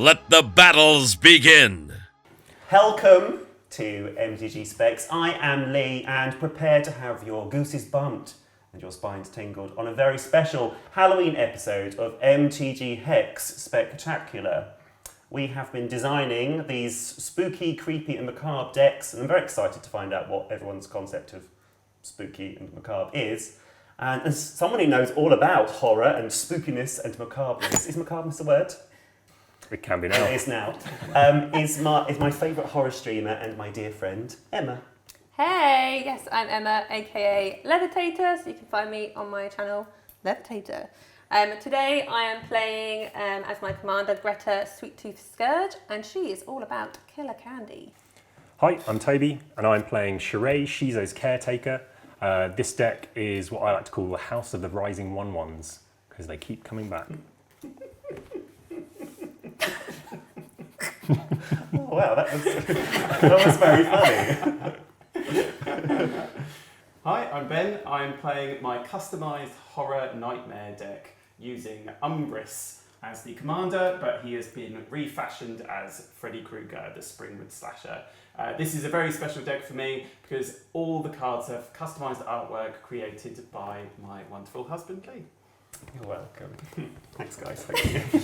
Let the battles begin! Welcome to MTG Specs. I am Lee, and prepare to have your gooses bumped and your spines tingled on a very special Halloween episode of MTG Spectacular. We have been designing these spooky, creepy and macabre decks, and I'm very excited to find out what everyone's concept of spooky and macabre is. And as someone who knows all about horror and spookiness and macabreness, is macabreness a word? It can be now. It is now. Is my favourite horror streamer and my dear friend, Emma. Hey, yes, I'm Emma, aka Levitator, so you can find me on my channel, Levitator. Today I am playing as my commander, Greta, Sweettooth Scourge, and she is all about killer candy. Hi, I'm Toby, and I'm playing Shirei, Shizo's Caretaker. This deck is what I like to call the House of the Rising 1/1s, because they keep coming back. Oh, wow, that was very funny. Hi, I'm Ben. I'm playing my customised horror nightmare deck using Umbris as the commander, but he has been refashioned as Freddy Krueger, the Springwood Slasher. This is a very special deck for me because all the cards have customised artwork created by my wonderful husband, Lee. You're welcome. Thanks, guys. Thank you.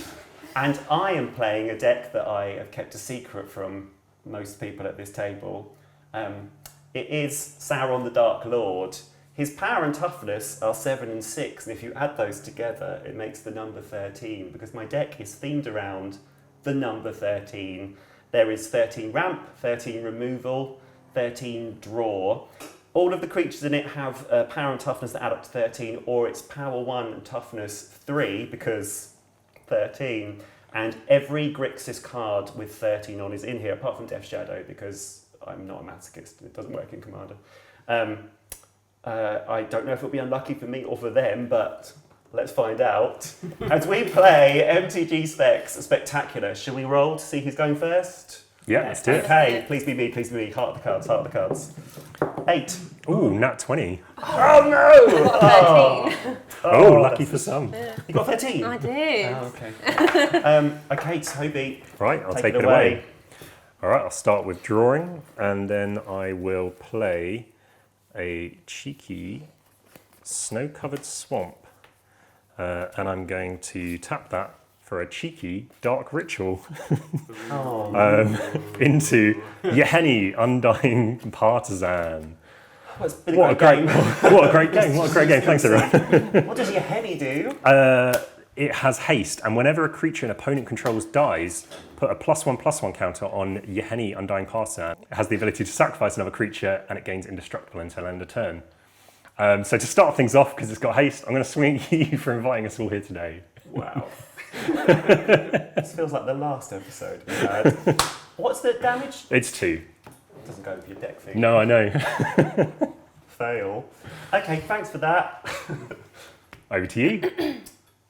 And I am playing a deck that I have kept a secret from most people at this table. It is Sauron the Dark Lord. His power and toughness are 7 and 6, and if you add those together, it makes the number 13, because my deck is themed around the number 13. There is 13 ramp, 13 removal, 13 draw. All of the creatures in it have power and toughness that add up to 13, or it's power 1 and toughness 3, because 13. And every Grixis card with 13 on is in here, apart from Death Shadow, because I'm not a masochist and it doesn't work in Commander. I don't know if it'll be unlucky for me or for them, but let's find out. As we play MTG Spectacular, shall we roll to see who's going first? Yeah, let's do it. Okay, please be me, please be me. Heart of the cards, heart of the cards. 8. Ooh, nat 20. Oh no! Got 13. Oh, lucky for some. You got 13? I did. Oh, okay. Okay, Toby. Right, I'll take it away. All right, I'll start with drawing, and then I will play a cheeky snow-covered swamp. And I'm going to tap that for a cheeky dark ritual into Yeheni, Undying Partisan. What a great game. What a great game. Thanks, everyone. What does Yeheni do? It has haste, and whenever a creature an opponent controls dies, put a +1/+1 counter on Yeheni, Undying Partisan. It has the ability to sacrifice another creature, and it gains indestructible until end of turn. So to start things off, because it's got haste, I'm going to swing at you for inviting us all here today. Wow. This feels like the last episode we had. What's the damage? It's 2. It doesn't go with your deck thing. No, I know. Fail. Okay, thanks for that. Over to you.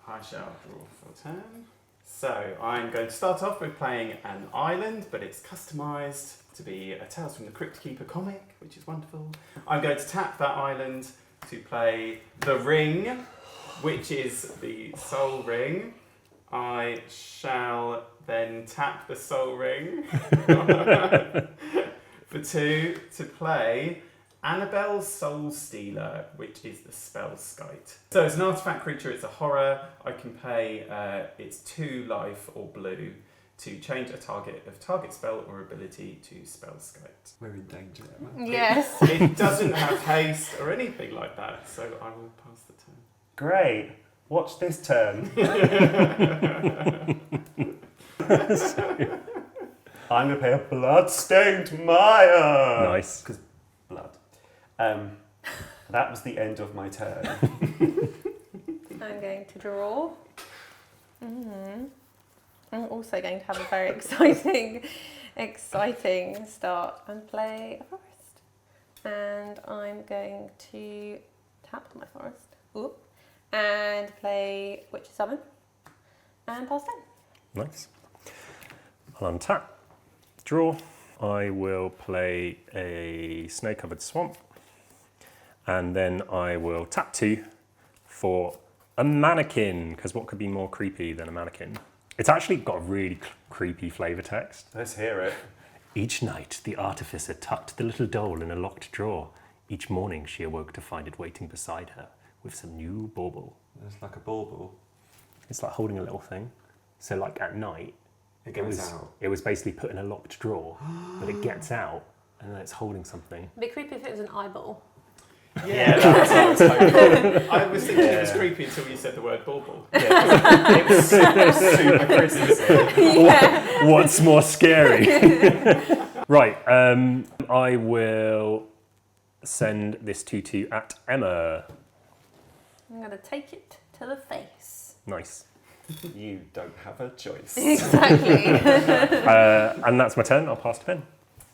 I shall draw for turn. So I'm going to start off with playing an island, but it's customised to be a Tales from the Crypt Keeper comic, which is wonderful. I'm going to tap that island to play the ring, which is the Soul Ring. I shall then tap the Soul Ring for 2 to play Annabelle's Soul Stealer, which is the Spellskite. So it's an artifact creature, it's a horror. I can pay its 2 life or blue to change a target of target spell or ability to Spellskite. We're in danger, Emma. Yes. It doesn't have haste or anything like that, so I will pass the turn. Great. Watch this turn. I'm going to play a Bloodstained Mire. Nice. Because blood. That was the end of my turn. I'm going to draw. I'm also going to have a very exciting start and play a forest. And I'm going to tap my forest. Oop. And play Witch's Summon. And pass turn. Nice. I'll untap. Draw. I will play a snow-covered swamp. And then I will tap 2 for a mannequin, because what could be more creepy than a mannequin? It's actually got a really creepy flavour text. Let's hear it. Each night, the artificer tucked the little doll in a locked drawer. Each morning, she awoke to find it waiting beside her with some new bauble. It's like a bauble. It's like holding a little thing. So like at night, It goes out. It was basically put in a locked drawer, but it gets out and then it's holding something. It'd be creepy if it was an eyeball. Yeah, that's what I was hoping. I was thinking it was creepy until you said the word bauble. Yeah, it was super creepy. Yeah. What's more scary? Right, I will send this tutu at Emma. I'm going to take it to the face. Nice. You don't have a choice. Exactly. And that's my turn. I'll pass to Ben.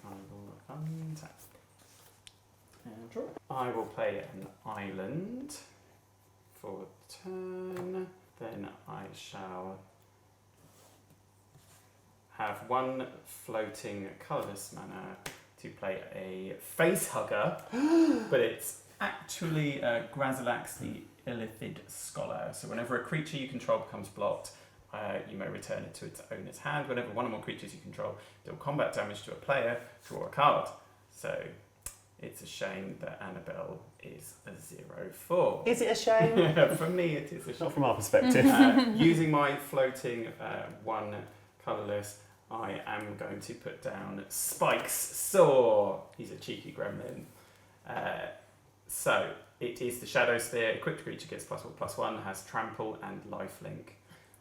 I will untap and draw. I will play an island for turn. Then I shall have one floating colourless mana to play a face hugger, but it's actually Grazilax the Illithid Scholar. So whenever a creature you control becomes blocked, you may return it to its owner's hand. Whenever one or more creatures you control deal combat damage to a player, draw a card. So it's a shame that Annabelle is a 0/4. Is it a shame? For me, it is a shame. Not from our perspective. Using my floating one colourless, I am going to put down Spike's Saw. He's a cheeky gremlin. So it is the Shadow Sphere. Equipped creature gets +1/+1, has trample and lifelink.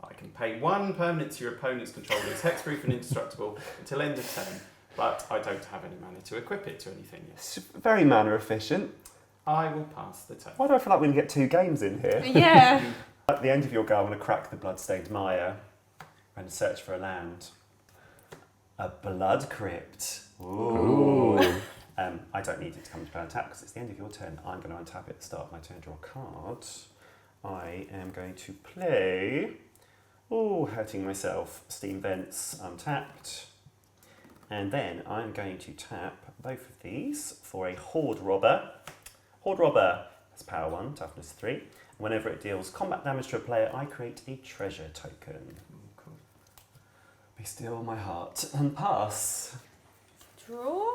I can pay one permanent to your opponent's controller. It's hexproof and indestructible until end of turn, but I don't have any mana to equip it to anything yet. It's very mana efficient. I will pass the turn. Why do I feel like we're going to get 2 games in here? Yeah. At the end of your go, I'm going to crack the Bloodstained Mire and search for a land. A Blood Crypt. Ooh. I don't need it to come to play untap because it's the end of your turn. I'm going to untap it at the start of my turn, draw a card. I am going to play... Oh, hurting myself. Steam Vents untapped. And then I'm going to tap both of these for a Horde Robber. Horde Robber has power 1, toughness 3. And whenever it deals combat damage to a player, I create a treasure token. Cool. Be still my heart and pass. Draw.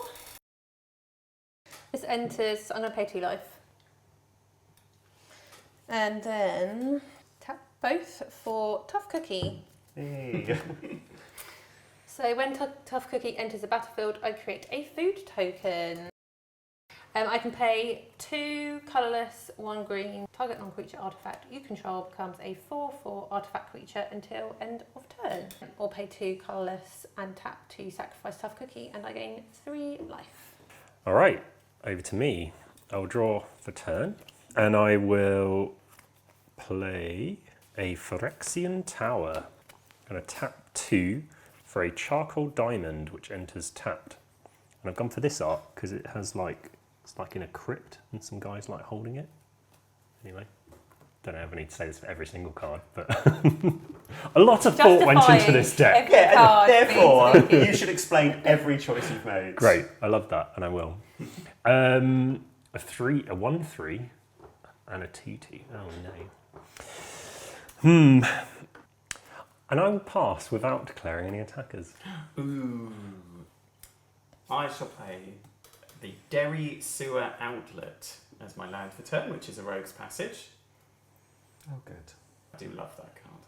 This enters, I'm going to pay 2 life. And then tap both for Tough Cookie. Hey. So when Tough Cookie enters the battlefield, I create a food token. I can pay 2 colourless, 1 green. Target non-creature artifact you control becomes a 4/4 artifact creature until end of turn. Or pay 2 colourless and tap to sacrifice Tough Cookie, and I gain 3 life. All right, over to me. I'll draw for turn, and I will play a Phyrexian Tower. I'm going to tap 2 for a Charcoal Diamond, which enters tapped. And I've gone for this art because it has like, it's like in a crypt and some guys like holding it. Anyway, don't know if I need to say this for every single card, but a lot of thought went into this deck. Every card and therefore, means you should explain every choice you've made. Great, I love that, and I will. A 1/3, and a 2/2. Oh no. And I will pass without declaring any attackers. Ooh. I shall play the Derry Sewer Outlet as my land for turn, which is a Rogue's Passage. Oh, good. I do love that card.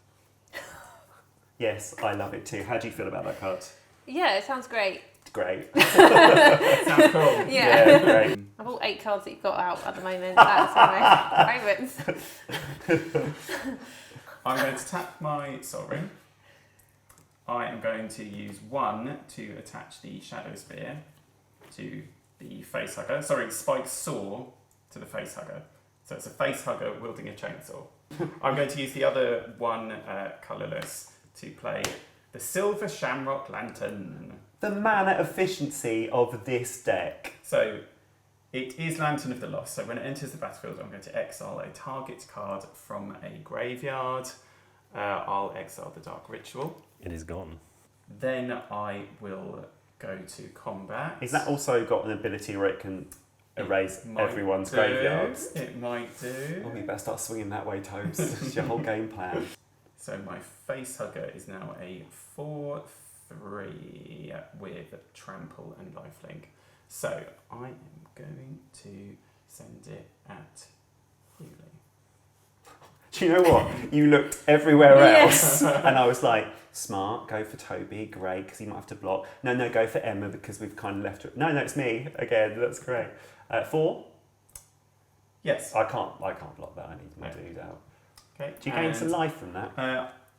Yes, I love it too. How do you feel about that card? Yeah, it sounds great. Great. Sounds cool. Yeah. Great. Of all 8 cards that you've got out at the moment, that's my favourites. I'm going to tap my Sovereign. I am going to use 1 to attach the Shadow Spear to the Facehugger. Sorry, Spike's Saw to the Facehugger. So it's a Facehugger wielding a chainsaw. I'm going to use the other 1 colourless to play the Silver Shamrock Lantern. The mana efficiency of this deck. So it is Lantern of the Lost. So when it enters the battlefield, I'm going to exile a target card from a graveyard. I'll exile the Dark Ritual. It is gone. Then I will go to combat. Is that also got an ability where it can erase everyone's graveyards? It might do. Oh, you better start swinging that way, Tobes. It's your whole game plan. So my face hugger is now a 4/3 with trample and lifelink. So I am going to send it at Hewley. Do you know what? You looked everywhere Yes. else, and I was like, smart, go for Toby, great, because he might have to block. No, go for Emma because we've kind of left her. No, it's me again. That's great. 4. Yes. I can't block that. I need my dude out. Okay. Do you gain some life from that?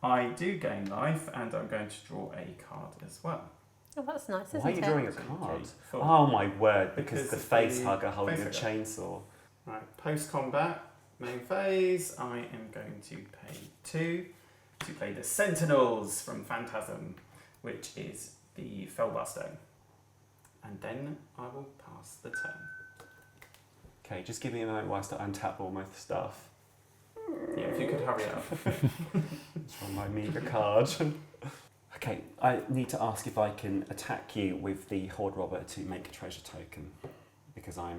I do gain life, and I'm going to draw a card as well. Oh, that's nice, isn't it? Why are you drawing a Okay, card? four. Oh my word! Because the of face the hugger holding a face hugger. chainsaw. Right, post-combat, main phase, I am going to pay 2 to play the Sentinels from Phantasm, which is the Fellbuster. And then I will pass the turn. Okay, just give me a moment whilst I untap all my stuff. Yeah, if you could hurry up. It's from my meager card. Okay, I need to ask if I can attack you with the Horde Robber to make a treasure token, because I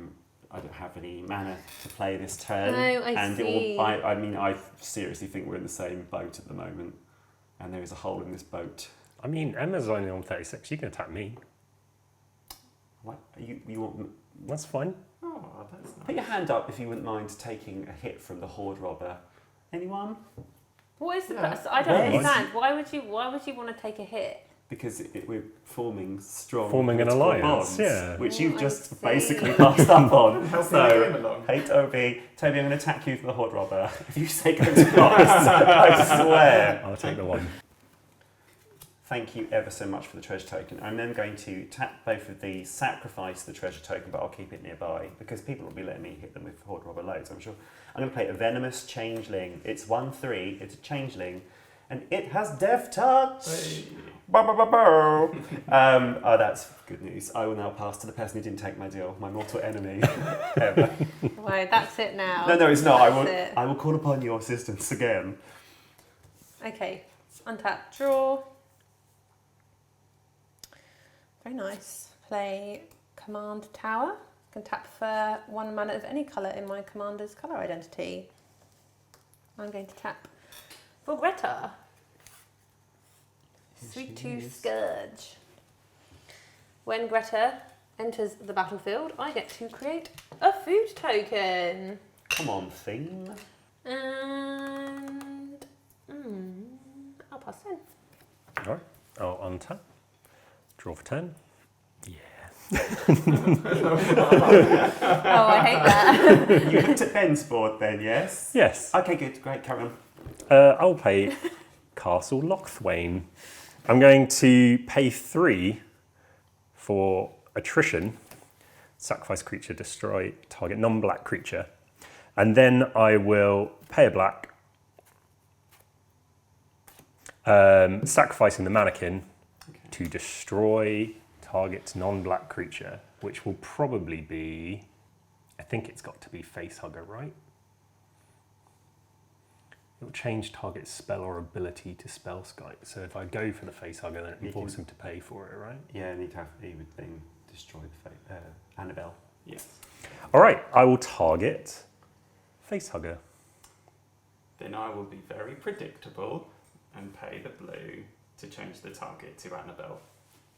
don't have any mana to play this turn. Oh, I see. I seriously think we're in the same boat at the moment, and there is a hole in this boat. I mean, Emma's only on 36. You can attack me. What you want? That's fine. Oh, that's Put nice. your hand up if you wouldn't mind taking a hit from the Horde Robber. Anyone? What is the Yeah. best? I don't Yes. understand. Why would you want to take a hit? Because we're forming strong Forming an political alliance, bonds, yeah. which Oh, you've I just see. basically passed up on. Helping the game along. Hey Toby, I'm going to attack you for the Horde Robber. If you say go twice, I swear. I'll take the 1. Thank you ever so much for the treasure token. I'm then going to tap both of these, sacrifice the treasure token, but I'll keep it nearby because people will be letting me hit them with Horde Robber loads, I'm sure. I'm going to play a Venomous Changeling. It's 1/3, it's a Changeling, and it has Death Touch! Hey. Oh, that's good news. I will now pass to the person who didn't take my deal, my mortal enemy, Emma. Right, that's it now. No, it's not. That's it. I will call upon your assistance again. Okay, untap, draw. Very nice. Play Command Tower. Can tap for 1 mana of any colour in my commander's colour identity. I'm going to tap for Greta. Sweettooth Scourge. When Greta enters the battlefield, I get to create a food token. Come on, theme. And I'll pass in. All right. I'll untap. Draw for 10. Yeah. Oh, I hate that. You looked at Ben's board then, yes? Yes. Okay, good. Great, carry on. I'll play Castle Lochthwain. I'm going to pay 3 for attrition, sacrifice creature, destroy target non-black creature, and then I will pay a black, sacrificing the mannequin to destroy target non-black creature, which will probably be, I think it's got to be Facehugger, right? It will change target spell or ability to spell Skype. So if I go for the Facehugger, then it forces him to pay for it, right? Yeah, need to have he would then destroy the Annabelle. Yes. All right, I will target Facehugger. Then I will be very predictable and pay the blue to change the target to Annabelle.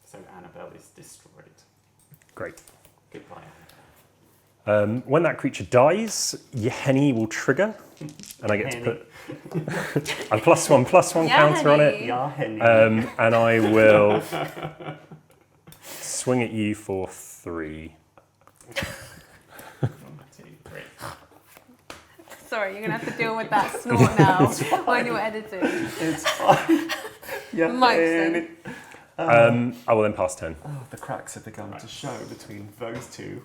So Annabelle is destroyed. Great. Goodbye, When that creature dies, Yeheni will trigger, and I get to put a +1/+1 counter on it, Yeah, Henry. and I will swing at you for 3. 1, 2, 3. Sorry, you're going to have to deal with that snort now when you're editing. It's fine. Yeah, Mike's Henry. I will then pass turn. Oh, the cracks have begun to show between those two.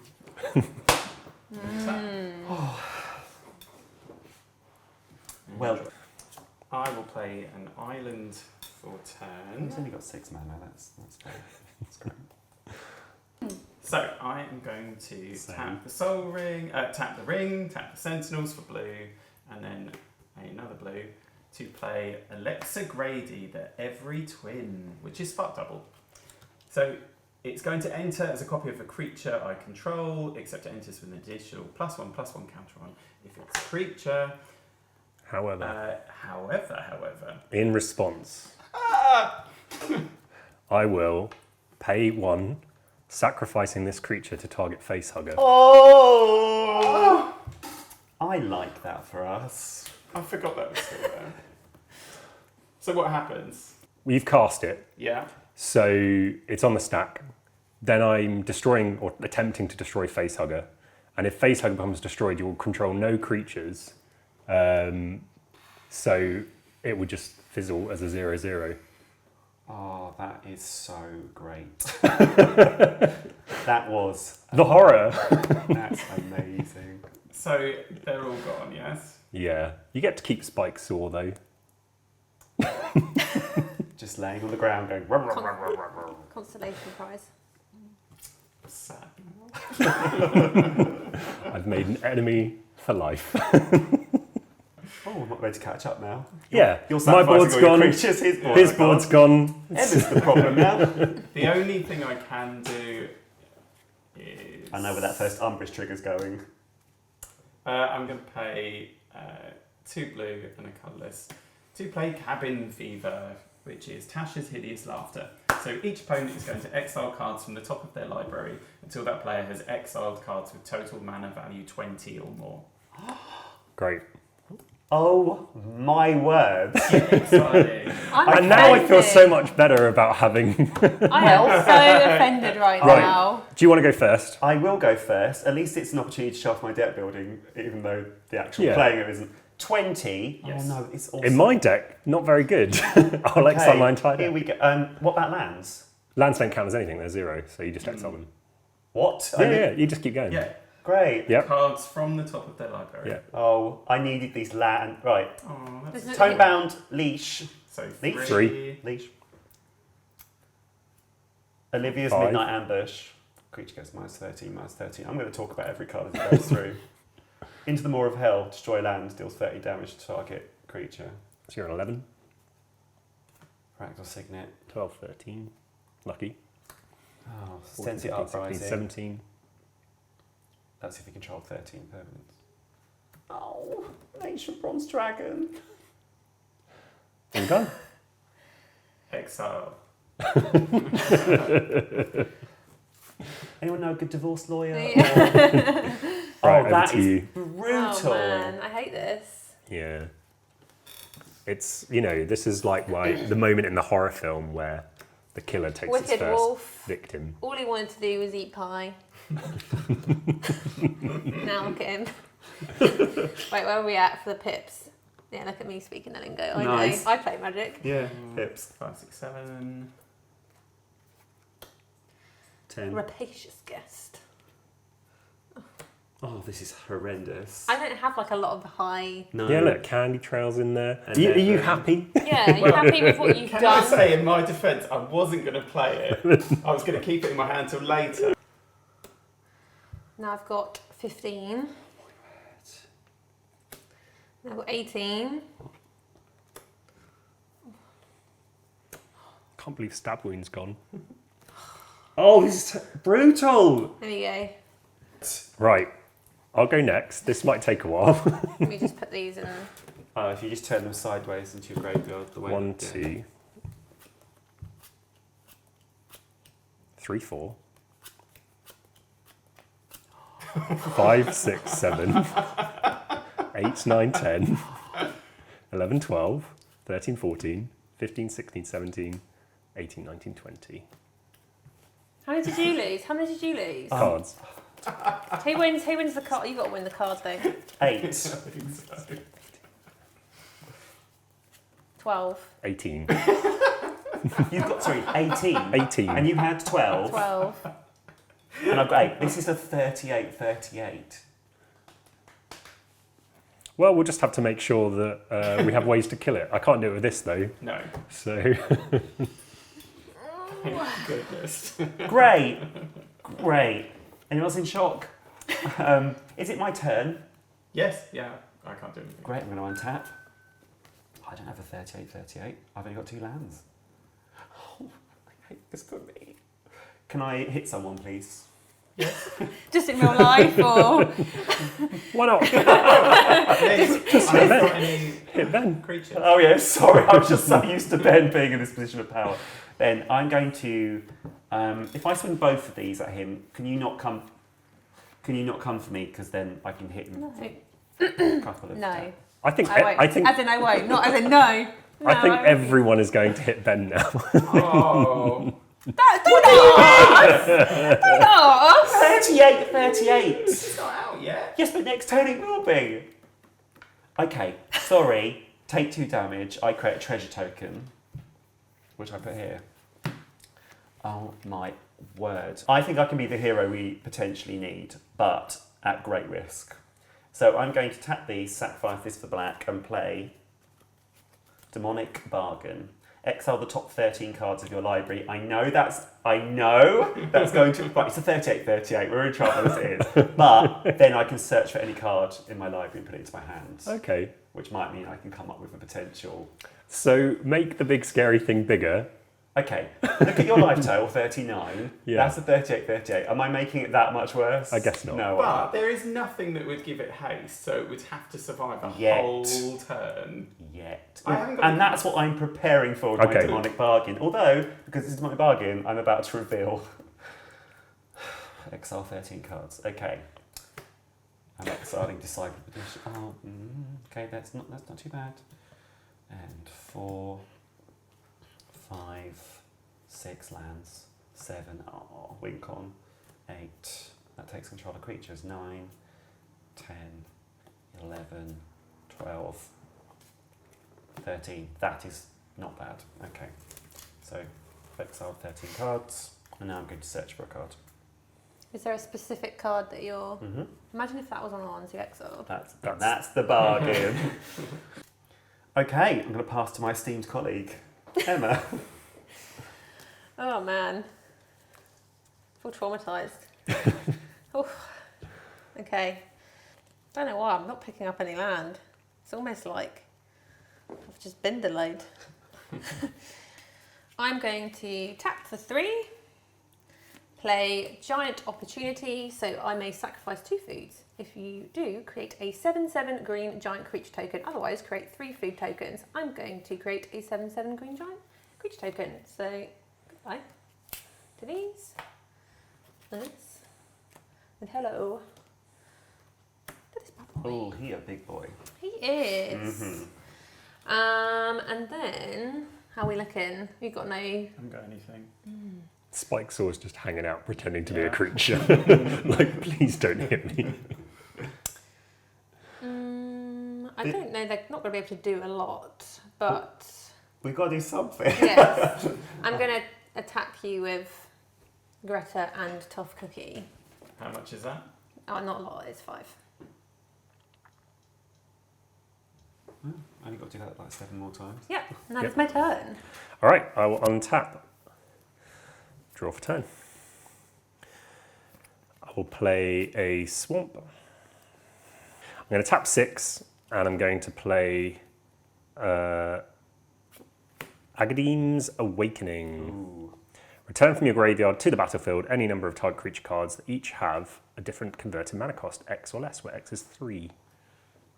Well, I will play an island for turn. he's only got 6 mana. That's great. So I am going to Same. tap the soul ring, tap the ring, tap the sentinels for blue, and then another blue to play Alexa Grady, the Every Twin, which is spark double. So it's going to enter as a copy of a creature I control, except it enters with an additional +1/+1 counter on if it's a creature. However, However. in response, I will pay 1, sacrificing this creature to target Facehugger. Oh! I like that for us. I forgot that was still there. So what happens? We've cast it, Yeah. so it's on the stack. Then I'm destroying or attempting to destroy Facehugger. And if Facehugger becomes destroyed, you will control no creatures. So it would just fizzle as a 0/0. Oh, that is so great. That was The horror! That's amazing. So they're all gone, yes? Yeah. You get to keep Spike's Saw though. Just laying on the ground going. "Ruh, ruh, ruh, ruh, ruh, ruh." Constellation prize. Sad. I've made an enemy for life. Oh, I'm not ready to catch up now. Yeah. You're My board's sacrificing all gone. your creatures, His board's gone. Emma's the problem now. The only thing I can do is... I know where that first Umbris trigger's going. I'm going to pay 2 blue and a colourless to play Cabin Fever, which is Tasha's Hideous Laughter. So each opponent is going to exile cards from the top of their library until that player has exiled cards with total mana value 20 or more. Great. Oh my word. Exciting. I'm And now I feel offended. so much better about having... I am so offended right now. Do you want to go first? I will go first. At least it's an opportunity to show off my deck building, even though the actual Yeah. playing it isn't. 20? Yes. Oh no, it's awesome. In my deck, not very good. I'll exile my entire Here deck. we go. What about lands? Lands don't count as anything, they're 0, so you just exile them. What? Yeah, you just keep going. Yeah, Great. Yep. cards from the top of their library. Yeah. Oh, I needed these land. Right. Oh, that's This is- Tonebound, leash. so Leech? 3. Leash. Olivia's 5. Midnight Ambush. Creature goes -13, -13. I'm going to talk about every card as it goes through. Into the Maw of Hell, destroy land, deals 30 damage to target creature. So you're on 11, Fractal Signet. 12, 13. Lucky. Oh, 14, Sensei 15, 16, Uprising. 17. That's if you control 13 permanents. Oh, Ancient Bronze Dragon. All done. Exile. Anyone know a good divorce lawyer? Yeah. Oh, Right, over that to is you. brutal. Oh man, I hate this. Yeah. It's, this is like the moment in the horror film where the killer takes its Wicked first Wolf. victim. All he wanted to do was eat pie. Now look at him. Wait, where are we at for the pips? Yeah, look at me speaking the lingo. I Nice. know. I play Magic. Yeah, pips. 5, 6, 7. 10. Rapacious guest. Oh, this is horrendous. I don't have like a lot of high. No. Yeah, look, candy trails in there. And Are you then- happy? Yeah, are you happy with what you've Can I done? say, in my defence, I wasn't going to play it. I was going to keep it in my hand till later. Now I've got 15. Now I've got 18. Can't believe Stab Wound's gone. Oh, this is brutal. There you go. Right, I'll go next. This might take a while. Let me just put these in. Oh, if you just turn them sideways into your graveyard, the way 1, yeah. 2, 3, 4, 5, 6, 7, 8, 9, 10, 11, 12, 13, 14, 15, 16, 17, 18, 19, 20. How many did you lose? How many did you lose? Cards. Who wins the card? You've got to win the card though. 8. 12. 18. You've got, sorry, 18. 18. And you had 12. 12. And I've got 8. This is a 38. Well, we'll just have to make sure that we have ways to kill it. I can't do it with this though. No. So Thank goodness. Great. Great. Anyone else in shock? Is it my turn? Yes, yeah, I can't do anything. Great, I'm going to untap. I don't have a 38. I've only got 2 lands. Oh, I hate this for me. Can I hit someone, please? Yes. Just in real life, or Why not? Just hit got any Hit Ben. creatures? Oh yeah, sorry, I'm just so used to Ben being in this position of power. Ben, I'm going to, if I swing both of these at him, can you not come for me? Because then I can hit him no, a couple of no, attacks. I think. I won't. I think. As in I won't, not as in no. No, I think won't. everyone is going to hit Ben now. Oh. Do not. 38. It's not out yet. Yes, but next turn it will be. Okay, sorry. Take 2 damage. I create a treasure token, which I put here. Oh my word. I think I can be the hero we potentially need, but at great risk. So I'm going to tap these, sacrifice this for black, and play Demonic Bargain. Exile the top 13 cards of your library. I know that's going to... Right, it's a 38-38. We're in trouble as it is. But then I can search for any card in my library and put it into my hand. Okay. Which might mean I can come up with a potential... So make the big scary thing bigger. Okay, look at your life total, 39. Yeah. That's a 38-38. Am I making it that much worse? I guess not. No. But there is nothing that would give it haste, so it would have to survive a Yet. whole turn. Yet. I haven't got And any- that's what I'm preparing for with my Okay. Demonic Bargain. Although, because this is my bargain, I'm about to reveal... Exile 13 cards. Okay. I'm exiling Disciple Petition. Oh, okay, that's not too bad. And 4, 5, 6 lands, 7, wink on, 8, that takes control of creatures, 9, 10, 11, 12, 13, that is not bad, okay. So, exiled 13 cards, and now I'm going to search for a card. Is there a specific card that you're... Mm-hmm. Imagine if that was on the ones you exiled. That's the bargain. Okay, I'm going to pass to my esteemed colleague, Emma. Oh man. I feel traumatised. Okay. Don't know why, I'm not picking up any land. It's almost like I've just been delayed. I'm going to tap for 3, play Giant Opportunity, so I may sacrifice 2 foods. If you do, create a 7/7 green giant creature token, otherwise create 3 food tokens. I'm going to create a 7/7 green giant creature token, so goodbye to these. This. And hello to this bad boy. Oh, he a big boy. He is. Mm-hmm. And then, how are we looking? We've got no... I haven't got anything. Spike Saw's just hanging out, pretending to be a Yeah. creature. Like, please don't hit me. I don't know, they're not going to be able to do a lot, but We've got to do something. yes. I'm going to attack you with Greta and Tough Cookie. How much is that? Oh, not a lot, it's 5. I only got to do that like 7 more times. Yep, and that Yep. is my turn. All right, I will untap. Draw for turn. I will play a swamp. I'm going to tap 6, and I'm going to play Agadim's Awakening. Ooh. Return from your graveyard to the battlefield any number of target creature cards that each have a different converted mana cost, X or less, where X is 3.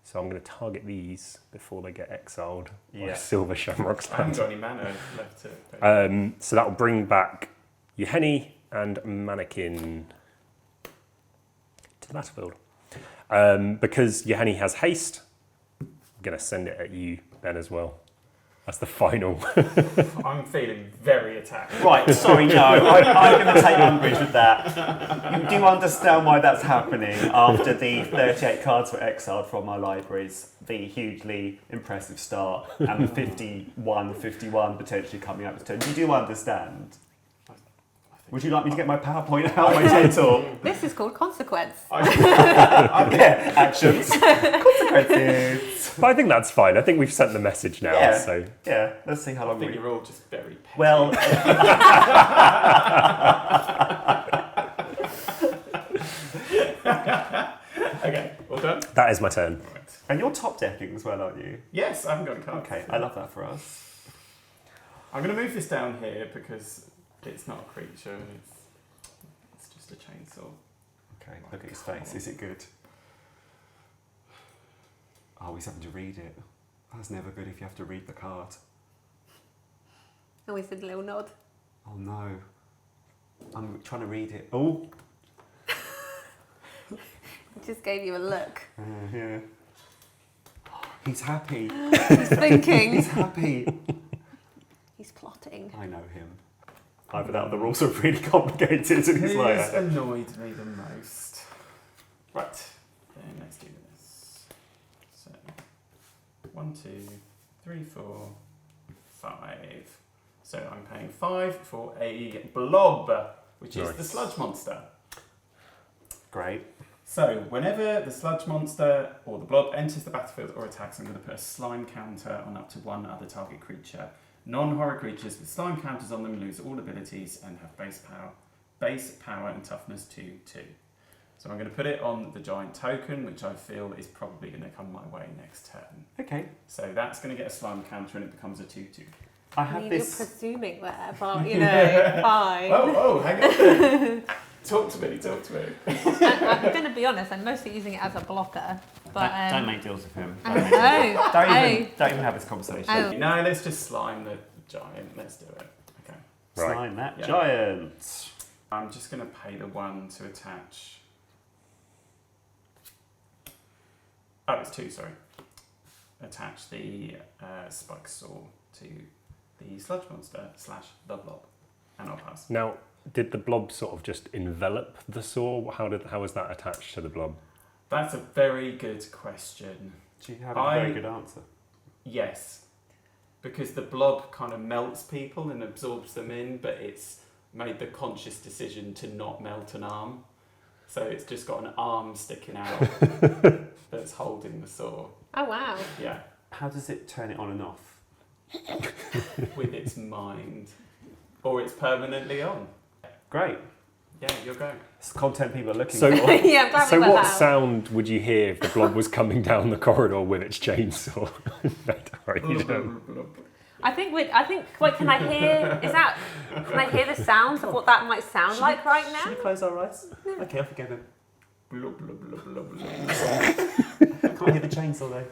So I'm going to target these before they get exiled by Yeah. Silver Shamrock's I haven't Land. got any mana left to... So that will bring back Yuheni and Mannequin to the battlefield. Because Yuheni has haste, I'm going to send it at you, Ben, as well. That's the final. I'm feeling very attacked. Right, sorry, no, I'm going to take umbrage with that. You do understand why that's happening after the 38 cards were exiled from our libraries, the hugely impressive start, and the 51 potentially coming up this turn. You do understand? Would you like me to get my PowerPoint out my title? This is called Consequence. Yeah, actions. Consequences. But I think that's fine. I think we've sent the message now. Yeah. So Yeah, let's see how I long think we... you're all just very petty. Well... Okay, all done? that is my turn. Right. And you're top decking as well, aren't you? Yes, I haven't got a card. Okay, I love that for us. I'm going to move this down here because it's not a creature and it's just a chainsaw. Okay, look at his face. Is it good? Oh, he's having to read it. That's never good if you have to read the card. Oh, he said a little nod. Oh no. I'm trying to read it. Oh! He just gave you a look. Yeah. He's happy. He's thinking. He's happy. He's plotting. I know him. Either that or the rules are really complicated and he's like... Who's annoyed me the most? Right, then let's do this. So, 1, 2, 3, 4, 5. So I'm paying 5 for a blob, which is the sludge monster. Great. So whenever the sludge monster or the blob enters the battlefield or attacks, I'm going to put a slime counter on up to one other target creature. Non-horror creatures with slime counters on them lose all abilities and have base power and toughness 2/2. So I'm going to put it on the giant token, which I feel is probably going to come my way next turn. Okay. So that's going to get a slime counter and it becomes a 2/2. I have this... You're presuming there, but you know, fine. Oh, hang on. Talk to me. I'm going to be honest, I'm mostly using it as a blocker. But, don't make deals with him. Don't Don't even have this conversation. Oh. No, let's just slime the giant. Let's do it. Okay. Right. Slime that Yeah. giant. I'm just going to pay the 1 to attach. Oh, it's 2, sorry. Attach the spike saw to the sludge monster / the blob. And I'll pass. Now, did the blob sort of just envelop the saw? How was that attached to the blob? That's a very good question. Do you have a very good answer? Yes. Because the blob kind of melts people and absorbs them in, but it's made the conscious decision to not melt an arm. So it's just got an arm sticking out that's holding the saw. Oh wow. Yeah. How does it turn it on and off? With its mind. Or it's permanently on. Great. Yeah, you're going. It's the content people are looking So- for. Yeah, I'm glad So we got what that out. sound would you hear if the blob was coming down the corridor with its chainsaw? I think. Wait, can I hear? Can I hear the sounds of what that might sound like right Should now? we close our eyes? Okay, off you go then. Blub, blub, blub, blub, blub. I can't hear the chainsaw though.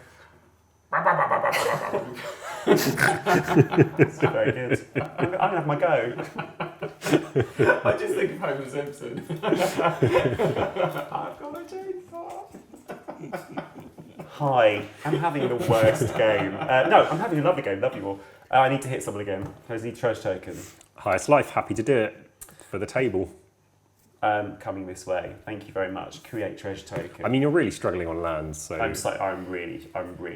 That's very good. I'm going to have my go. I just think of Homer Simpson. I've got a chainsaw. Hi, I'm having the worst game. No, I'm having a lovely game. Love you all. I need to hit someone again. I need treasure token. Highest Life, happy to do it for the table. Coming this way. Thank you very much. Create treasure token. I mean, you're really struggling on lands, so I'm really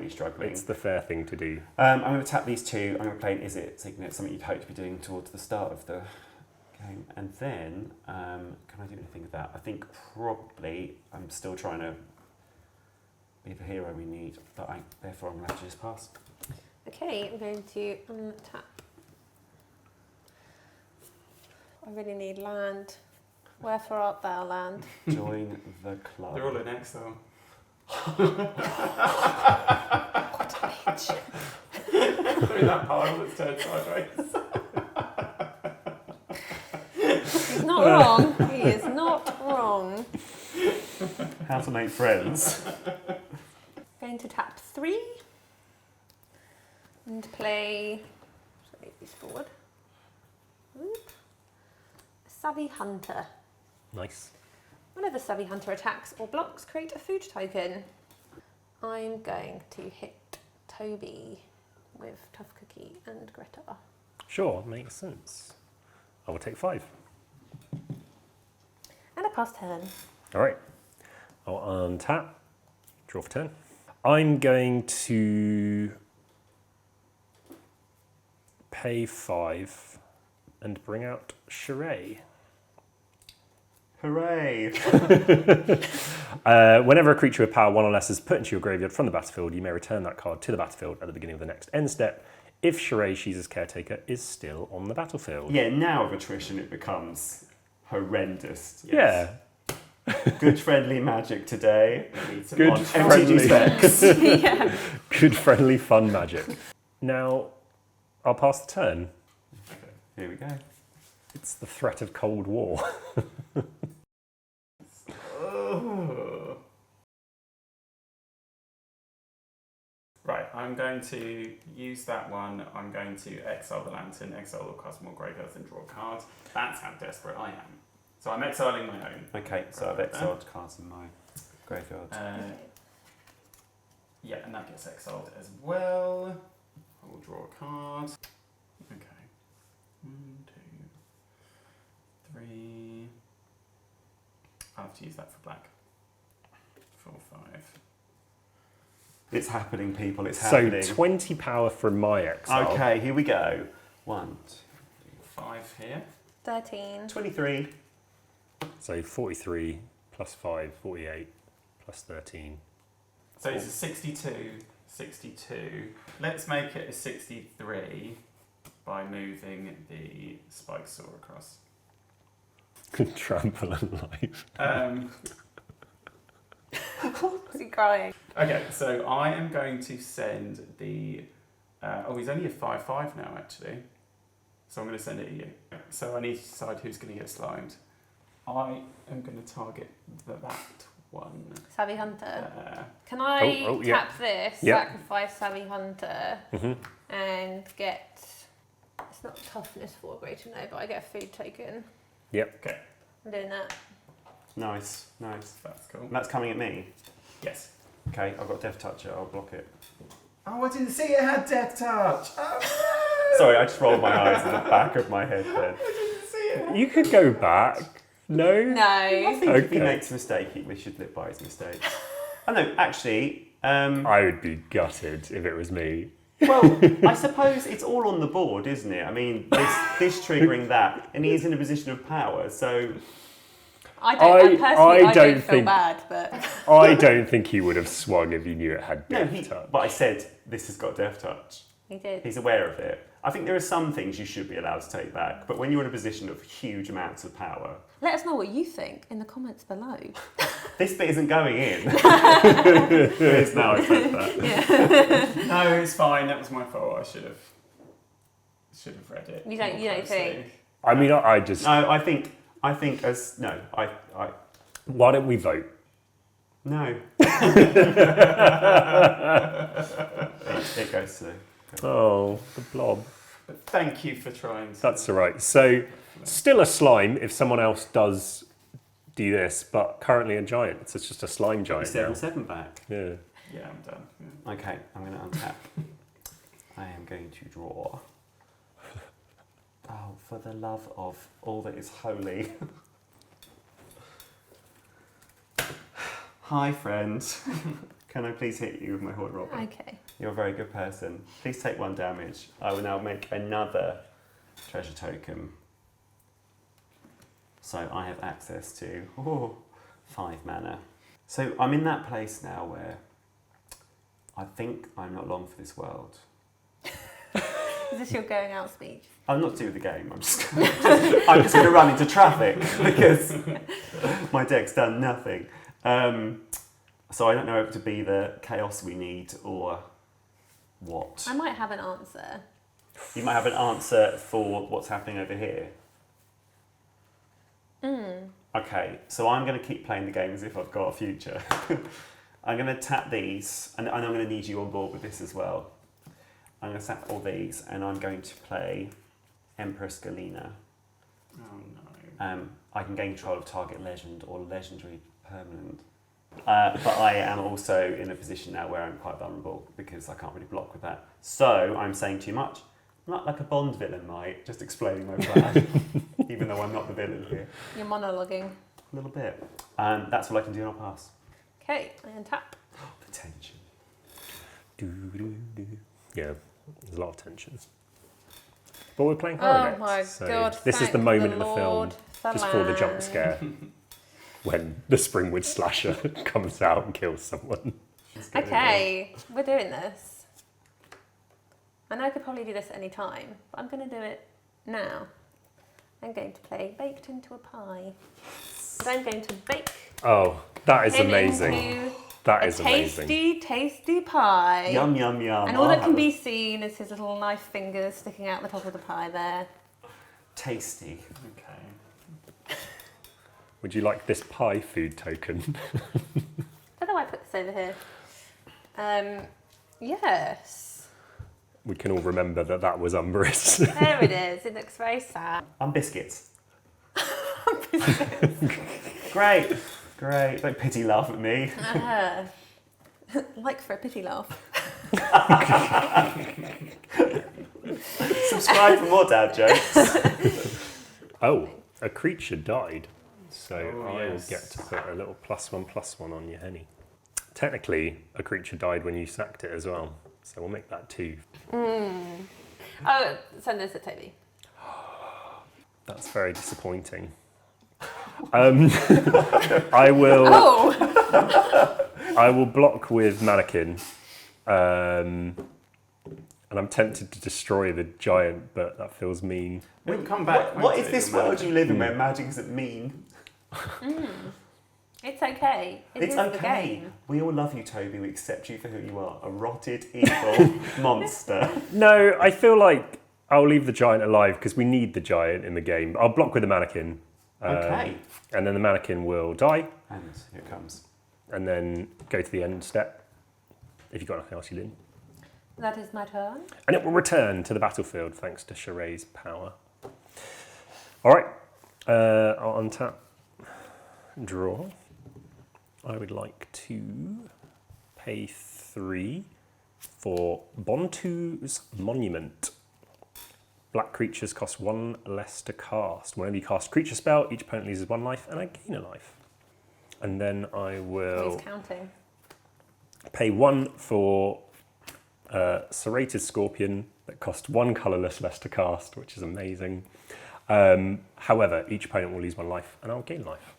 struggling. it's the fair thing to do. I'm going to tap these two. I'm going to play an Is It Signet, something you'd hope to be doing towards the start of the game. And then, can I do anything with that? I think probably I'm still trying to be the hero we need, but therefore I'm going to have to just pass. Okay, I'm going to untap. I really need land. Wherefore art thou, land? Join the club. They're all in exile. What a bitch. They're in that pile that's turned sideways. He's not wrong. He is not wrong. How to make friends. Going to tap 3 and play. Move these forward. Whoop. Savvy Hunter. Nice. Whenever Savvy Hunter attacks or blocks, create a food token. I'm going to hit Toby with Tough Cookie and Greta. Sure, makes sense. I will take 5. And a pass turn. All right. I'll untap, draw for turn. I'm going to pay 5 and bring out Shirei. Hooray! Whenever a creature with power 1 or less is put into your graveyard from the battlefield, you may return that card to the battlefield at the beginning of the next end step if Shirei, Shizo's Caretaker, is still on the battlefield. Yeah, now with attrition it becomes horrendous. Yeah. Good friendly magic today. Good on friendly. MTGSpectacular. Yeah. Good, friendly, fun magic. Now, I'll pass the turn. Here we go. It's the threat of Cold War. Oh. Right, I'm going to use that one. I'm going to exile the lantern, exile or cast more graveyards and draw a card. That's how desperate I am. So I'm exiling my own. Okay, so I've exiled cards in my graveyard. Yeah, and that gets exiled as well. I will draw a card. Okay. 1, 2, 3. I'll have to use that for black. 4, 5. It's happening, people. It's So happening. 20 power from my exile. Okay, here we go. 1, 2, 5 here. 13. 23. So 43 plus 5, 48 plus 13. So it's a 62. 62. Let's make it a 63 by moving the spike saw across. Trample and life. Is he crying? Okay, so I am going to send the... oh, he's only a 5/5 now, actually. So I'm going to send it to you. So I need to decide who's going to get slimed. I am going to target that one. Savvy Hunter. There. Can I yeah. tap this, Yep. sacrifice Savvy Hunter, Mm-hmm. and get... It's not toughness 4 greater, no, but I get a food token. Yep. Okay, I'm doing that. Nice, nice. that's cool. And that's coming at me. Yes. Okay, I've got Death Toucher. I'll block it. Oh, I didn't see it had Death Touch. Oh, no! Sorry, I just rolled my eyes in the back of my head then. I didn't see it. You could go back. No? No. I think if he Okay. makes a mistake, we should live by his mistake. I know, actually, I would be gutted if it was me. well, I suppose it's all on the board, isn't it? I mean, this triggering that, and he is in a position of power, so... I don't feel think- bad, but... I don't think he would have swung if he knew it had No, death touch. but I said, this has got Death Touch. He did. He's aware of it. I think there are some things you should be allowed to take back, but when you're in a position of huge amounts of power, Let us know what you think in the comments below. this bit isn't going in. It is now, I said that. No, it's fine. That was my fault. I should have read it. You don't- more you don't closely. think? I mean, I just... No, I think Why don't we vote? no. It goes to... Oh, the blob. But thank you for trying. That's all right. So, still a slime if someone else does do this, but currently a giant. So it's just a slime giant now. 7/7 back. Yeah. Yeah, I'm done. Yeah. Okay, I'm going to untap. I am going to draw. Oh, for the love of all that is holy. Hi, friend. Can I please hit you with my Hoard Robber? Okay. You're a very good person. Please take 1 damage. I will now make another treasure token. So I have access to 5 mana. So I'm in that place now where I think I'm not long for this world. Is this your going out speech? I'm not doing the game. I'm just going to run into traffic because my deck's done nothing. So I don't know if to be the chaos we need or what. I might have an answer. You might have an answer for what's happening over here. Okay, so I'm going to keep playing the game as if I've got a future. I'm going to tap these, and I'm going to need you on board with this as well. I'm going to tap all these, and I'm going to play Empress Galena. Oh no. I can gain control of target legend or legendary permanent. But I am also in a position now where I'm quite vulnerable because I can't really block with that. So I'm saying too much. Not like a Bond villain might, just explaining my plan, even though I'm not the villain here. You're monologuing. A little bit. That's all I can do and I'll pass. Okay, I untap. The tension. Yeah, there's a lot of tension. But we're playing Oh Coronet. my so god. this is the thank moment in the film, Lord for just for the jump land. scare, when the Springwood slasher comes out and kills someone. Okay, we're doing this. I know I could probably do this at any time, but I'm going to do it now. I'm going to play Baked into a Pie. So I'm going to bake Oh, that is him amazing. into That a is amazing. tasty, tasty pie. Yum, yum, yum. And all that I'll can have be seen is his little knife fingers sticking out the top of the pie there. tasty. Okay. Would you like this pie food token? How do I put this over here? Yes. We can all remember that that was Umbris. There it is. It looks very sad. I'm biscuits. Great. Don't pity laugh at me. Like for a pity laugh. Subscribe for more dad jokes. Oh, a creature died. So Oh, I will yes. get to put a little +1/+1 on your Henny. Technically, a creature died when you sacked it as well. So we'll make that 2. Oh, send this to Toby. That's very disappointing. I will. Oh! I will block with Mannequin, and I'm tempted to destroy the giant, but that feels mean. It'll come back. What won't is it? this It'll world matter. you live in where magic isn't mean? It's okay. It's is the okay. game. We all love you, Toby. We accept you for who you are. A rotted, evil monster. No, I feel like I'll leave the giant alive because we need the giant in the game. I'll block with the Mannequin. Okay. And then the Mannequin will die, And here it comes. and then go to the end step. If you've got nothing else, you didn't. That is my turn. And it will return to the battlefield thanks to Shirei's power. All right, I'll untap, draw. I would like to pay 3 for Bontu's Monument. Black creatures cost 1 less to cast. Whenever you cast a creature spell, each opponent loses 1 life and I gain a life. And then I will He's counting. pay 1 for Serrated Scorpion that cost 1 colourless less to cast, which is amazing. However, each opponent will lose 1 life and I'll gain life.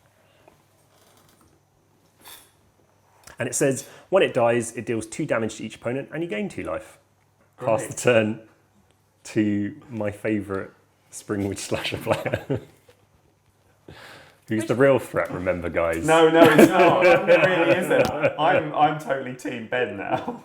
And it says, when it dies, it deals 2 damage to each opponent and you gain 2 life. Pass the Great. turn to my favourite Springwood Slasher player. Who's the real threat, remember, guys? No, it's not. It really isn't. I'm totally Team Ben now.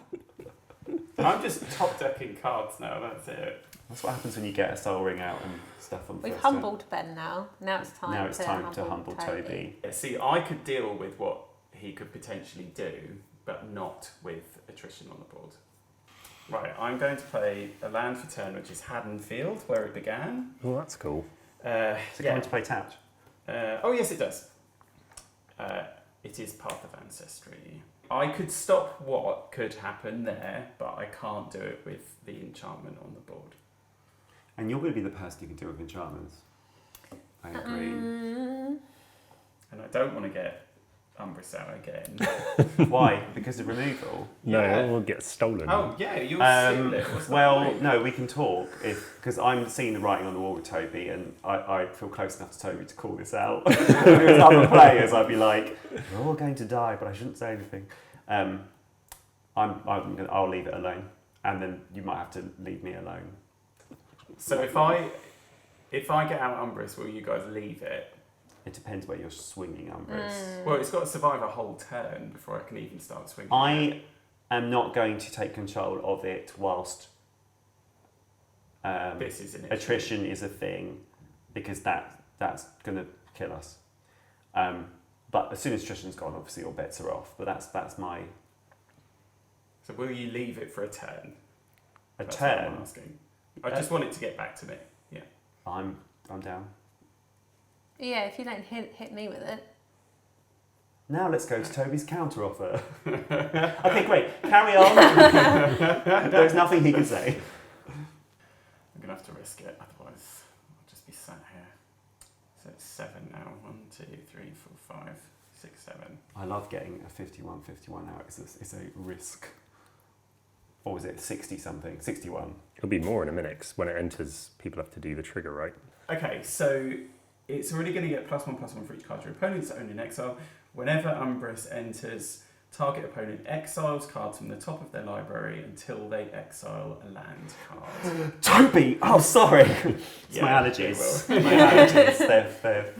I'm just top decking cards now. That's it. That's what happens when you get a soul ring out and stuff on We've first turn. humbled Ben now. Now it's time. Now it's time to humble Toby. Yeah, see, I could deal with what he could potentially do, but not with attrition on the board. Right, I'm going to play a land for turn, which is Haddonfield, where it began. Oh, that's cool. Is it going to play tapped? Oh, yes, it does. It is Path of Ancestry. I could stop what could happen there, but I can't do it with the enchantment on the board. And you're going to be the person who can do it with enchantments. I agree. And I don't want to get Umbris out again. Why? Because of removal? No, Yeah. it will get stolen. Oh, yeah, you'll steal it. What's that Well, like? no, we can talk because I'm seeing the writing on the wall with Toby, and I feel close enough to Toby to call this out. With other players, I'd be like, "We're all going to die," but I shouldn't say anything. I'll leave it alone, and then you might have to leave me alone. So if I get out Umbris, will you guys leave it? It depends where you're swinging, Umbris. Well, it's got to survive a whole turn before I can even start swinging. I am not going to take control of it whilst This is an issue. attrition is a thing, because that's going to kill us. But as soon as attrition's gone, obviously all bets are off. But that's my So will you leave it for a turn? a That's what I'm turn. asking. I just want it to get back to me. Yeah. I'm down. Yeah, if you don't hit me with it. Now let's go to Toby's counter offer. Okay, great. Carry on. There's nothing he can say. I'm gonna have to risk it, otherwise I'll just be sat here. So it's 7 now. 1, 2, 3, 4, 5, 6, 7. I love getting a 51 out. It's a risk. Or was it 60 something? 61. It'll be more in a minute 'cause when it enters, people have to do the trigger, right? Okay, so it's already going to get +1/+1 for each card your opponent's own in exile. Whenever Umbris enters, target opponent exiles cards from the top of their library until they exile a land card. Toby! Oh, sorry. It's Yeah, my it allergies. will. My allergies. They're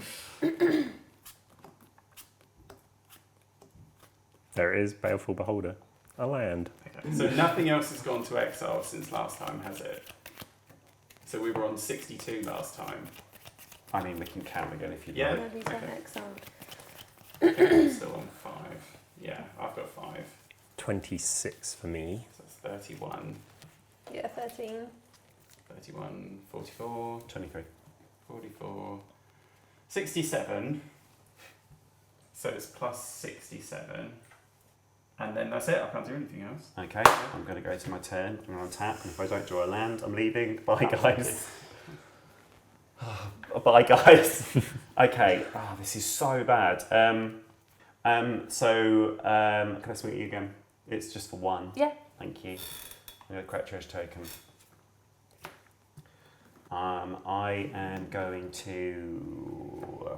There it is, Baleful Beholder. A land. Okay, so nothing else has gone to exile since last time, has it? So we were on 62 last time. I mean, we can count again if you'd Yeah. like. Where these are Okay. exiled. Okay, I'm still on 5. Yeah, I've got 5. 26 for me. So that's 31, Yeah, 13. 31, 44, 23. 44, 67. So it's plus 67. And then that's it, I can't do anything else. Okay, I'm going to go to my turn. I'm going to untap, and if I don't draw a land, I'm leaving. Bye, guys. Bye, guys. Okay. Oh, this is so bad. Can I swing at you again? It's just for 1. Yeah. Thank you. I'm going to correct treasure token. I am going to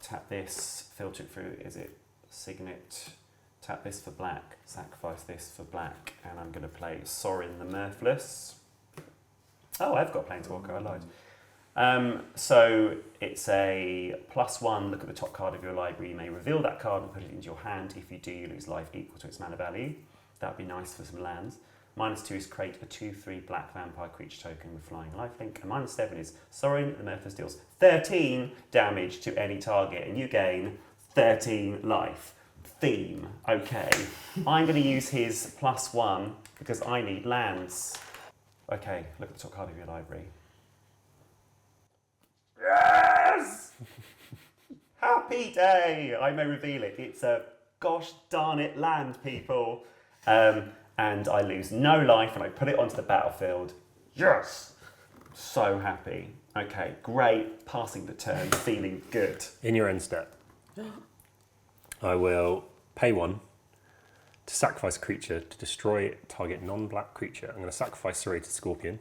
tap this, filter it through. Is it Signet? Tap this for black, sacrifice this for black, and I'm going to play Sauron the Mirthless. Oh, I've got Planeswalker, I lied. So it's a +1, look at the top card of your library, you may reveal that card and put it into your hand. If you do, you lose life equal to its mana value. That'd be nice for some lands. -2 is create a 2/3 black vampire creature token with flying lifelink. And -7 is Sauron the Mirthless deals 13 damage to any target, and you gain 13 life. Theme. Okay. I'm going to use his +1 because I need lands. Okay, look at the top card of your library. Yes! Happy day! I may reveal it. It's a gosh darn it land, people. And I lose no life and I put it onto the battlefield. Yes! So happy. Okay, great. Passing the turn, feeling good. In your end step, I will pay 1 to sacrifice a creature to destroy target non-black creature. I'm going to sacrifice Serrated Scorpion.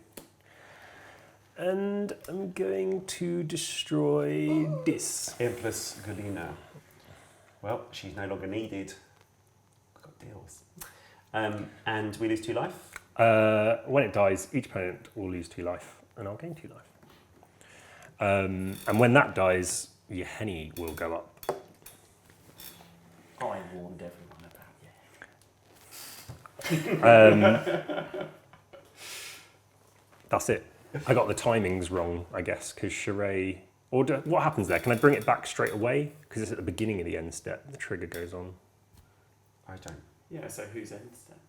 And I'm going to destroy this. Implus Galina. Well, she's no longer needed. I've got deals. And we lose 2 life. When it dies, each opponent will lose 2 life, and I'll gain 2 life. And when that dies, your Henny will go up. I warned everyone about That's it. I got the timings wrong, I guess, because Shirei... what happens there? Can I bring it back straight away? Because it's at the beginning of the end step. The trigger goes on. I don't. Yeah, so who's end step?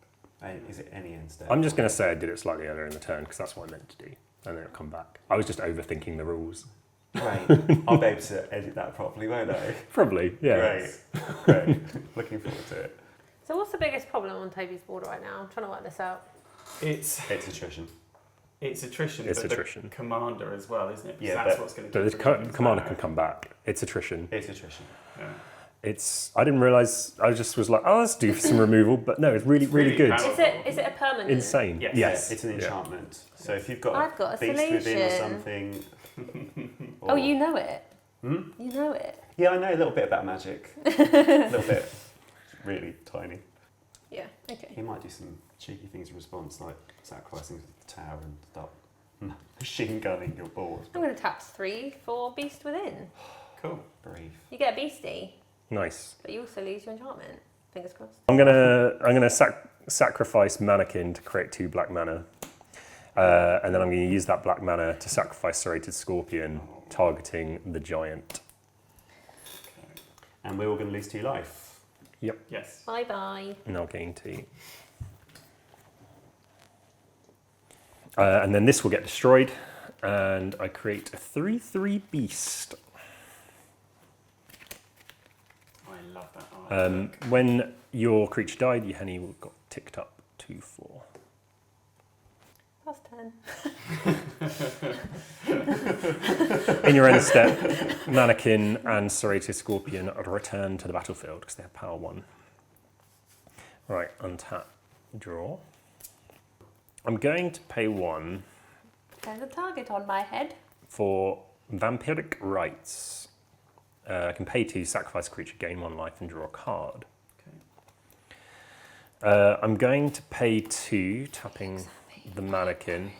Is it any end step? I'm just going to say I did it slightly earlier in the turn, because that's what I meant to do. And then it'll come back. I was just overthinking the rules. Great. I'll be able to edit that properly, won't I? Probably, yeah. Great. Looking forward to it. So what's the biggest problem on Toby's board right now? I'm trying to work this out. It's attrition. It's attrition, It's but attrition. the commander as well, isn't it? Because Yeah, that's but what's going to The commander can come back. It's attrition. It's attrition. Yeah. I didn't realise, I just was like, oh, let's do some removal. But no, it's really, really good. powerful. Is it a permanent? Insane. Yes. Yes. It's an Yeah. enchantment. So if you've got I've got a a beast within or solution. something. Oh, you know it. Hmm? You know it. Yeah, I know a little bit about magic. A little bit. Really tiny. Yeah. Okay. You might do some cheeky things in response, like sacrificing the tower and start machine gunning your board. I'm going to tap 3 for Beast Within. Cool. Brave. You get a beastie, Nice. but you also lose your enchantment. Fingers crossed. I'm gonna sacrifice Mannequin to create 2 black mana. And then I'm going to use that black mana to sacrifice Serrated Scorpion, targeting the giant. Okay. And we're all going to lose 2 life. Yes. Bye bye. And I'll gain 2. And then this will get destroyed, and I create a 3/3 beast. I love that art. When your creature died, your Henny got ticked up to 4. Plus 10. In your end step, Mannequin and Serrated Scorpion return to the battlefield because they have power 1. Right, untap, draw. I'm going to pay 1 There's a target on my head. for Vampiric Rites. I can pay 2, sacrifice a creature, gain 1 life, and draw a card. Okay. I'm going to pay 2, tapping the Mannequin.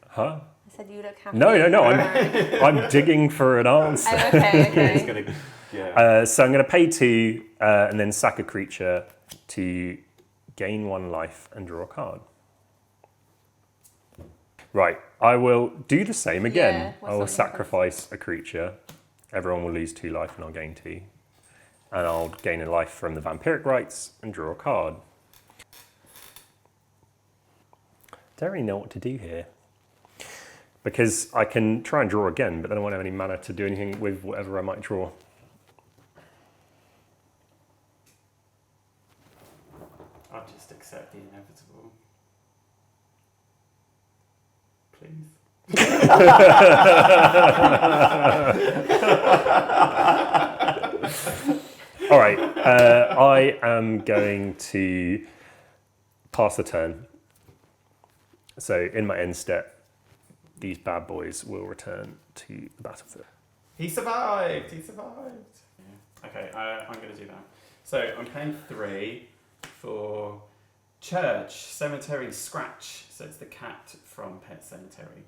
Huh? I said you look happy. No, I'm digging for an answer. Oh, okay, It's okay. going to, So I'm going to pay 2 and then sack a creature to gain 1 life and draw a card. Right, I will do the same again. Yeah, I will what's that sacrifice a creature. Everyone will lose 2 life and I'll gain 2. And I'll gain a life from the vampiric rites and draw a card. Don't really know what to do here. Because I can try and draw again, but then I won't have any mana to do anything with whatever I might draw. I'll just accept the inevitable. Please. All right, I am going to pass the turn. So in my end step, these bad boys will return to the battlefield. He survived! He survived! Yeah. Okay, I'm going to do that. So I'm paying 3 for Church, Cemetery, Scratch. So it's the cat from Pet Cemetery,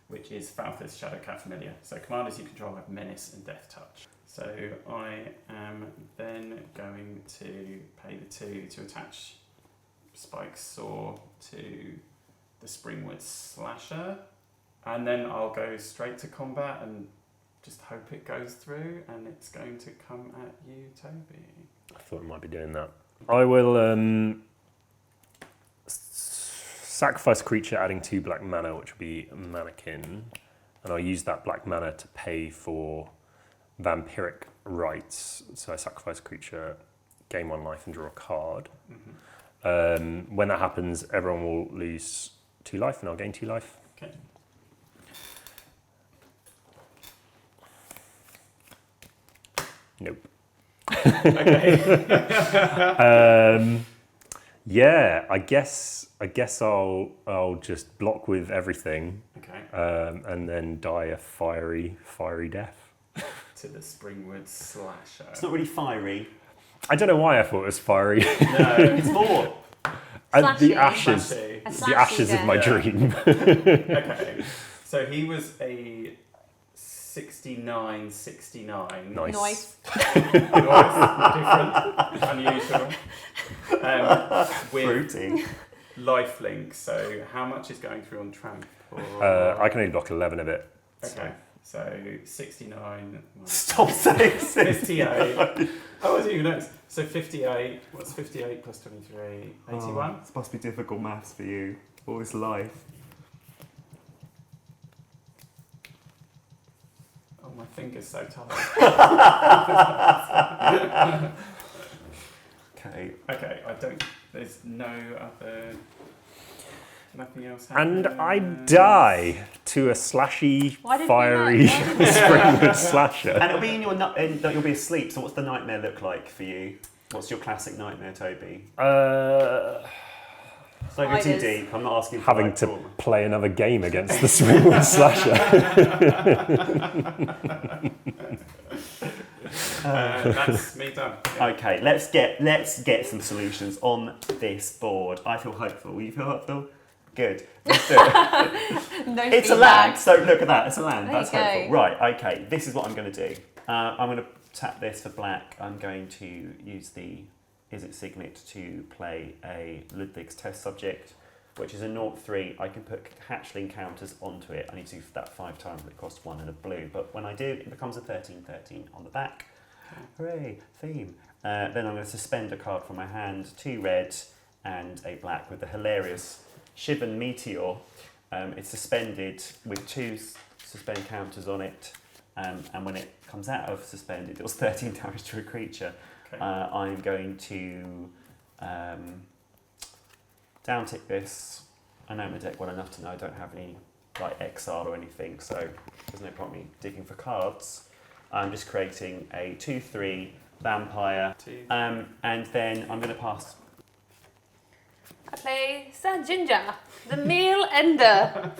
which is Falthus Shadow Cat Familiar. So commanders you control have Menace and Death Touch. So I am then going to pay the 2 to attach Spike's Saw to the Springwood Slasher. And then I'll go straight to combat and just hope it goes through, and it's going to come at you, Toby. I thought I might be doing that. I will sacrifice a creature adding 2 black mana, which will be a Mannequin. And I'll use that black mana to pay for vampiric rites. So I sacrifice a creature, gain 1 life and draw a card. Mm-hmm. When that happens, everyone will lose 2 life and I'll gain 2 life. Okay. Nope. Okay. Yeah, I guess I'll just block with everything, Okay. and then die a fiery death. To the Springwood Slasher. It's not really fiery. I don't know why I thought it was fiery. No. It's more. And the Slashy. ashes, Slashy. A the slashy ashes of death. my Yeah. dream. Okay. So he was a 69-69. Nice. Nice. Different. Unusual. With Fruity. lifelink. So how much is going through on tramp? Or... I can only block 11 of it. Okay. So 69. Stop saying 58. Oh, I didn't even notice. So 58. What's 58 plus 23? 81? This must be difficult maths for you. All this life. Oh, my finger's so tired. Okay. Okay, I don't. There's no other. Nothing else And happening. I die to a slashy, Why did we fiery not? Springwood Slasher. And it'll be in your you'll be asleep. So what's the nightmare look like for you? What's your classic nightmare, Toby? So go too Spiders. deep. I'm not asking for Having like to trauma. play another game against the Springwood Slasher. That's me done. Yeah. Okay, let's get some solutions on this board. I feel hopeful. You feel hopeful? Good. Let's do it. No It's a feedback. land. So look at that. It's a land. There That's you go. hopeful. Right. Okay. This is what I'm going to do. I'm going to tap this for black. I'm going to use the Is It Signet to play a Ludwig's Test Subject, which is a 0/3. I can put hatchling counters onto it. I need to do that 5 times, but it costs 1 and a blue. But when I do, it becomes a 13/13 on the back. Hooray, theme. Then I'm going to suspend a card from my hand, 2 red and a black with the hilarious Shivan Meteor. It's suspended with 2 suspend counters on it, and when it comes out of suspend, it deals 13 damage to a creature. Okay. I'm going to downtick this. I know my deck well enough to know I don't have any like exile or anything, so there's no point me digging for cards. I'm just creating a 2/3 vampire, 2. and then I'm going to pass. I play Sir Ginger, the meal ender.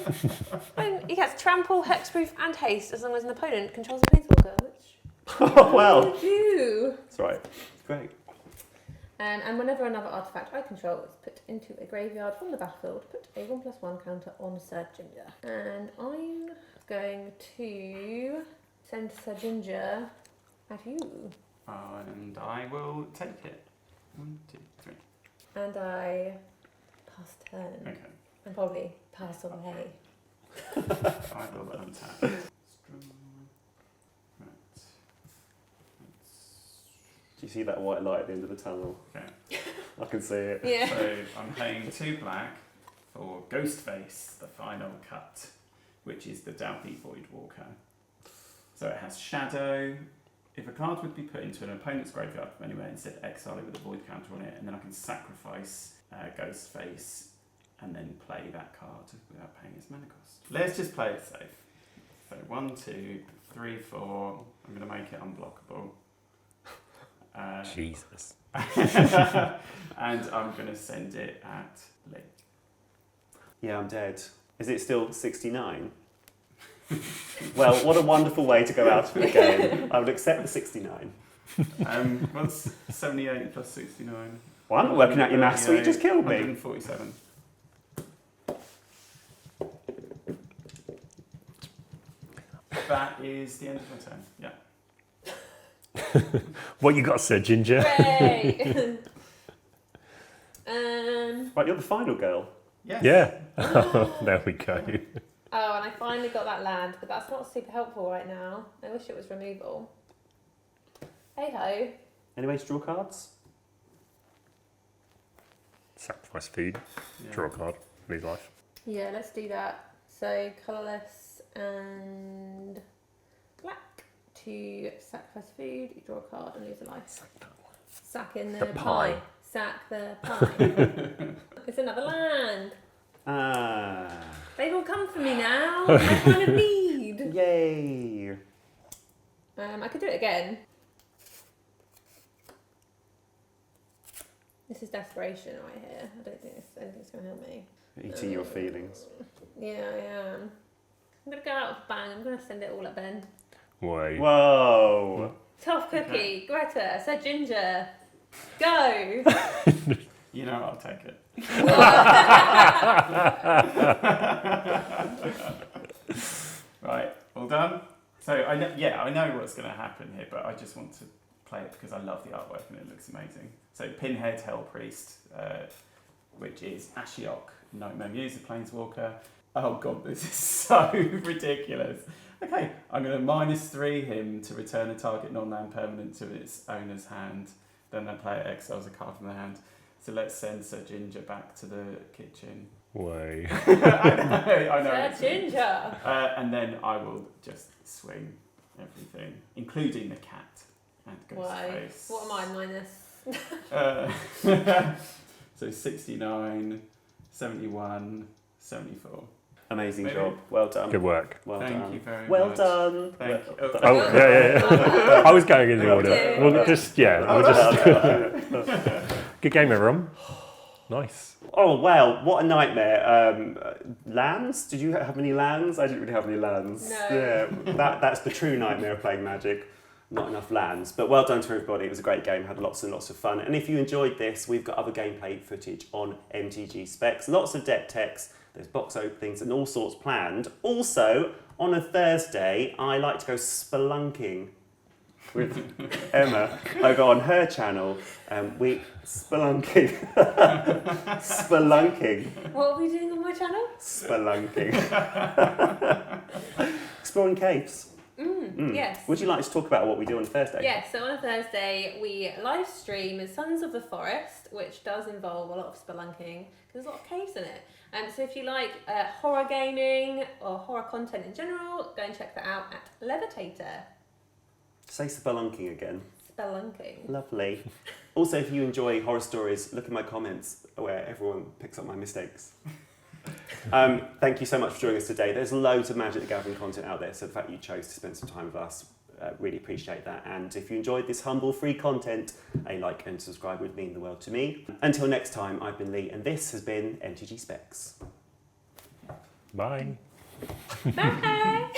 When he gets trample, hexproof, and haste as long as an opponent controls a planeswalker, which Well, I do. that's right. Great. And whenever another artifact I control is put into a graveyard from the battlefield, put a 1/1 counter on Sir Ginger. And I'm going to send Sir Ginger at you. And I will take it. 1, 2, 3. And I pass turn. Okay. And probably pass away. I will untap. Right. Do you see that white light at the end of the tunnel? Okay. I can see it. Yeah. So I'm paying 2 black for Ghostface, the final cut, which is the Dalby Voidwalker. So it has Shadow. If a card would be put into an opponent's graveyard from anywhere, instead exile it with a void counter on it, and then I can sacrifice Ghostface and then play that card without paying its mana cost. Let's just play it safe. So 1, 2, 3, 4. I'm going to make it unblockable. Jesus. And I'm going to send it at Lee. Yeah, I'm dead. Is it still 69? Well, what a wonderful way to go out of the game. I would accept the 69. What's 78 plus 69? Well, I'm not working out your maths, so you just killed me. 147. That is the end of my turn. Yeah. What you got, Sir Ginger? Hooray! Right, you're the final girl. Yes. Yeah. There we go. Oh, and I finally got that land, but that's not super helpful right now. I wish it was removal. Hey ho. Any way to draw cards? Sacrifice food. Yeah. Draw a card. Lose life. Yeah, let's do that. So colourless and black to sacrifice food. You draw a card and lose a life. Sack in the, pie. Sack the pie. It's another land. Ah. They've all come for me now. I kind of need. Yay. I could do it again. This is desperation right here. I don't think anything's going to help me. Eating your feelings. Yeah, I am. I'm going to go out with a bang. I'm going to send it all at Ben. Wait. Whoa. Tough cookie, Greta, Sir Ginger, go! You know, I'll take it. Right, all done? So I know what's going to happen here, but I just want to play it because I love the artwork and it looks amazing. So Pinhead Hell Priest, which is Ashiok, Nightmare Muse, a Planeswalker. Oh god, this is so ridiculous. Okay, I'm going to -3 him to return a target non-land permanent to its owner's hand. Then the player exiles a card from their hand. So let's send Sir Ginger back to the kitchen. Wait. I know. Sir Ginger! And then I will just swing everything, including the cat and Why? Ghostface. What am I minus? So 69, 71, 74. Amazing Maybe. job. Well done. Good work. Well Thank done. you very well much. done. Thank you. Well Oh, done. Oh, yeah. I was going in the order. Yeah. We'll just, we'll just. Good game, everyone. Nice. Oh, wow. What a nightmare. Lands? Did you have any lands? I didn't really have any lands. No. Yeah, that's the true nightmare of playing Magic. Not enough lands. But well done to everybody. It was a great game. Had lots and lots of fun. And if you enjoyed this, we've got other gameplay footage on MTG Specs. Lots of deck techs. There's box openings and all sorts planned. Also, on a Thursday, I like to go spelunking with Emma over on her channel. We spelunking. Spelunking. What are we doing on my channel? Spelunking. Exploring caves. Yes. Would you like to talk about what we do on Thursday? Yes, so on a Thursday we live stream Sons of the Forest, which does involve a lot of spelunking because there's a lot of caves in it. So if you like horror gaming or horror content in general, go and check that out at Levitator. Say spelunking again. Spelunking. Lovely. Also, if you enjoy horror stories, look at my comments where everyone picks up my mistakes. Thank you so much for joining us today. There's loads of Magic the Gathering content out there, so the fact you chose to spend some time with us, really appreciate that. And if you enjoyed this humble free content, a like and subscribe would mean the world to me. Until next time, I've been Lee, and this has been MTG Specs. Bye. Bye!